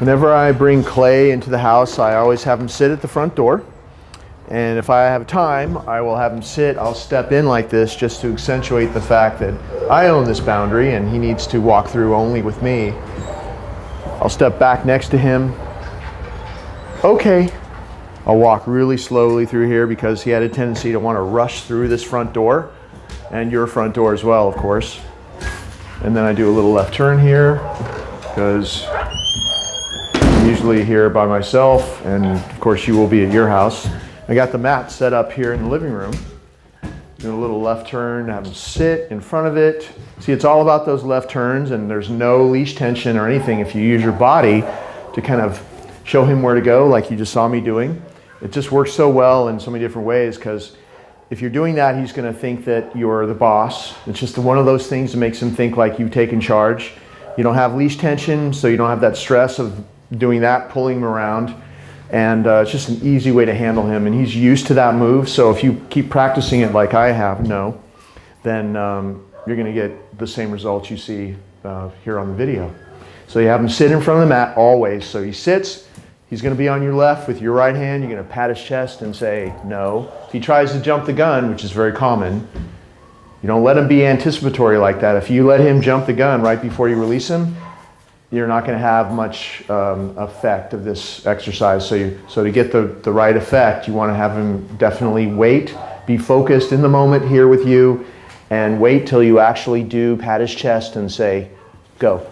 Whenever I bring Clay into the house, I always have him sit at the front door. And if I have time, I will have him sit. I'll step in like this just to accentuate the fact that I own this boundary and he needs to walk through only with me. I'll step back next to him. Okay. I'll walk really slowly through here because he had a tendency to want to rush through this front door and your front door as well, of course. And then I do a little left turn here because I'm usually here by myself, and of course you will be at your house. I got the mat set up here in the living room. Do a little left turn, have him sit in front of it. See, it's all about those left turns, and there's no leash tension or anything if you use your body to kind of show him where to go like you just saw me doing. It just works so well in so many different ways because if you're doing that, he's going to think that you're the boss. It's just one of those things that makes him think like you've taken charge. You don't have leash tension, so you don't have that stress of doing that, pulling him around. And it's just an easy way to handle him. And he's used to that move, so if you keep practicing it like I have, then you're going to get the same results you see here on the video. So you have him sit in front of the mat always. So he sits, he's going to be on your left with your right hand. You're going to pat his chest and say no. If he tries to jump the gun, which is very common, you don't let him be anticipatory like that. If you let him jump the gun right before you release him, you're not going to have much effect of this exercise. So to get the right effect, you want to have him definitely wait, be focused in the moment here with you, and wait till you actually do pat his chest and say, go.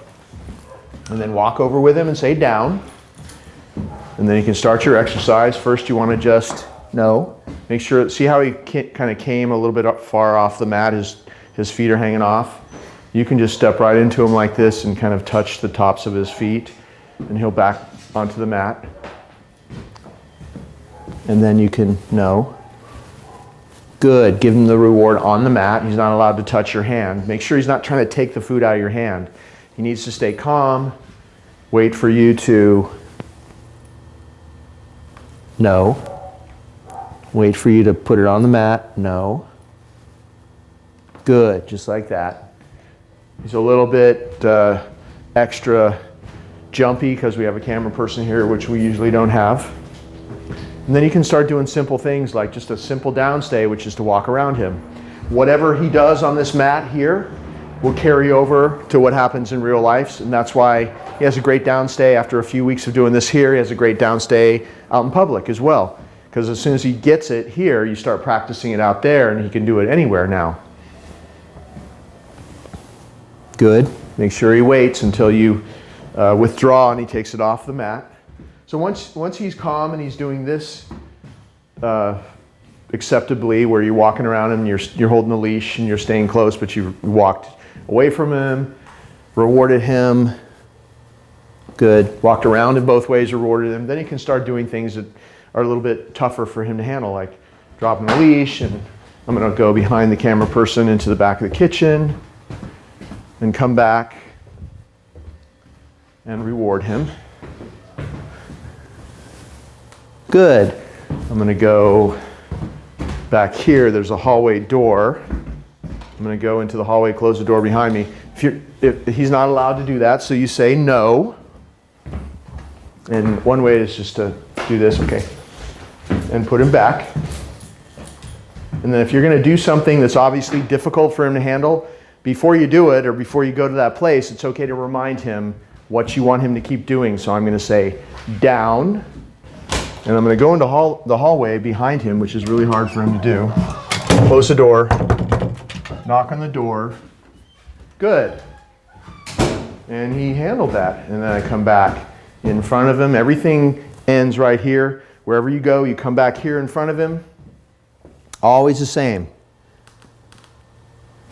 And then walk over with him and say down. And then you can start your exercise. First you want to just no. Make sure, see how he kind of came a little bit far off the mat, his feet are hanging off. You can just step right into him like this and kind of touch the tops of his feet, and he'll back onto the mat. And then you can, no. Good, give him the reward on the mat. He's not allowed to touch your hand. Make sure he's not trying to take the food out of your hand. He needs to stay calm, wait for you to, no. Wait for you to put it on the mat, no. Good, just like that. He's a little bit extra jumpy because we have a camera person here, which we usually don't have. And then you can start doing simple things like just a simple downstay, which is to walk around him. Whatever he does on this mat here will carry over to what happens in real life, and that's why he has a great downstay after a few weeks of doing this here. He has a great downstay out in public as well, because as soon as he gets it here, you start practicing it out there, and he can do it anywhere now. Good. Make sure he waits until you withdraw and he takes it off the mat. So once he's calm and he's doing this acceptably, where you're walking around him, you're holding the leash and you're staying close, but you walked away from him, rewarded him. Good. Walked around in both ways, rewarded him. Then you can start doing things that are a little bit tougher for him to handle, like dropping the leash, and I'm going to go behind the camera person into the back of the kitchen and come back and reward him. Good. I'm going to go back here. There's a hallway door. I'm going to go into the hallway, close the door behind me. If he's not allowed to do that, so you say no. And one way is just to do this, okay, and put him back. And then if you're going to do something that's obviously difficult for him to handle, before you do it or before you go to that place, it's okay to remind him what you want him to keep doing. So I'm going to say down, and I'm going to go into the hallway behind him, which is really hard for him to do. Close the door, knock on the door. Good. And he handled that. And then I come back in front of him. Everything ends right here. Wherever you go, you come back here in front of him. Always the same.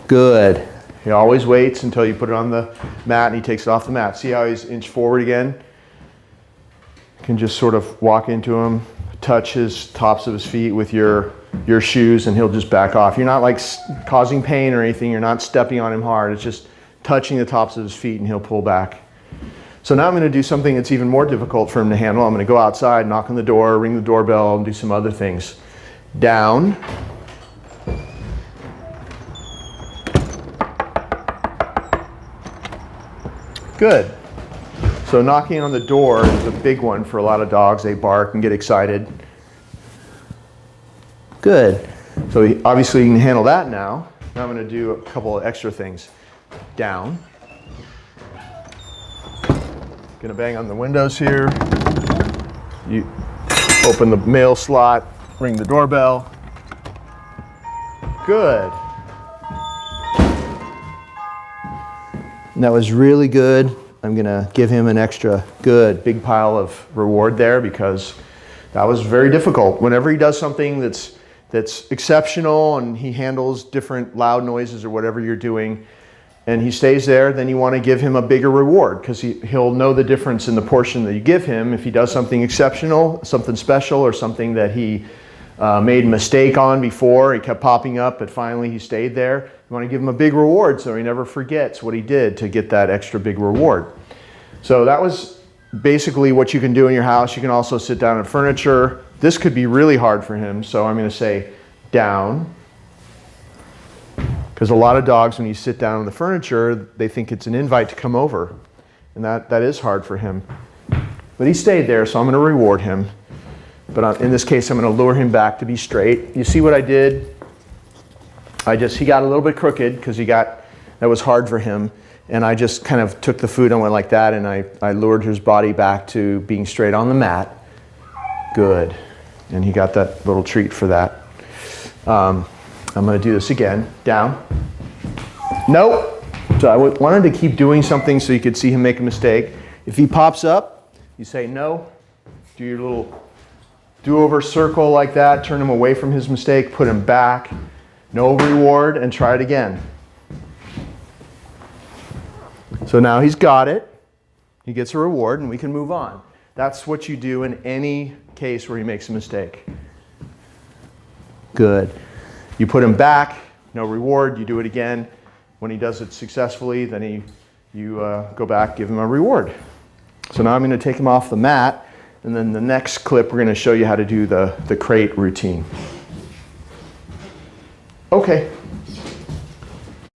Good. He always waits until you put it on the mat and he takes it off the mat. See how he's inched forward again? You can just sort of walk into him, touch his tops of his feet with your shoes, and he'll just back off. You're not like causing pain or anything. You're not stepping on him hard. It's just touching the tops of his feet and he'll pull back. So now I'm going to do something that's even more difficult for him to handle. I'm going to go outside, knock on the door, ring the doorbell, and do some other things. Down. Good. So knocking on the door is a big one for a lot of dogs. They bark and get excited. Good. So obviously you can handle that now. Now I'm going to do a couple of extra things. Down. Going to bang on the windows here. You open the mail slot, ring the doorbell. Good. And that was really good. I'm going to give him an extra good big pile of reward there because that was very difficult. Whenever he does something that's exceptional and he handles different loud noises or whatever you're doing, and he stays there, then you want to give him a bigger reward because he'll know the difference in the portion that you give him. If he does something exceptional, something special, or something that he made a mistake on before, he kept popping up, but finally he stayed there, you want to give him a big reward so he never forgets what he did to get that extra big reward. So that was basically what you can do in your house. You can also sit down on furniture. This could be really hard for him, so I'm going to say down. Because a lot of dogs, when you sit down on the furniture, they think it's an invite to come over. And that is hard for him. But he stayed there, so I'm going to reward him. But in this case, I'm going to lure him back to be straight. You see what I did? He got a little bit crooked because that was hard for him. And I just kind of took the food and went like that, and I lured his body back to being straight on the mat. Good. And he got that little treat for that. I'm going to do this again. Down. Nope. So I wanted to keep doing something so you could see him make a mistake. If he pops up, you say no. Do your little do-over circle like that. Turn him away from his mistake. Put him back. No reward, and try it again. So now he's got it. He gets a reward, and we can move on. That's what you do in any case where he makes a mistake. Good. You put him back, no reward, you do it again. When he does it successfully, then you go back, give him a reward. So now I'm going to take him off the mat, and then the next clip we're going to show you how to do the crate routine. Okay.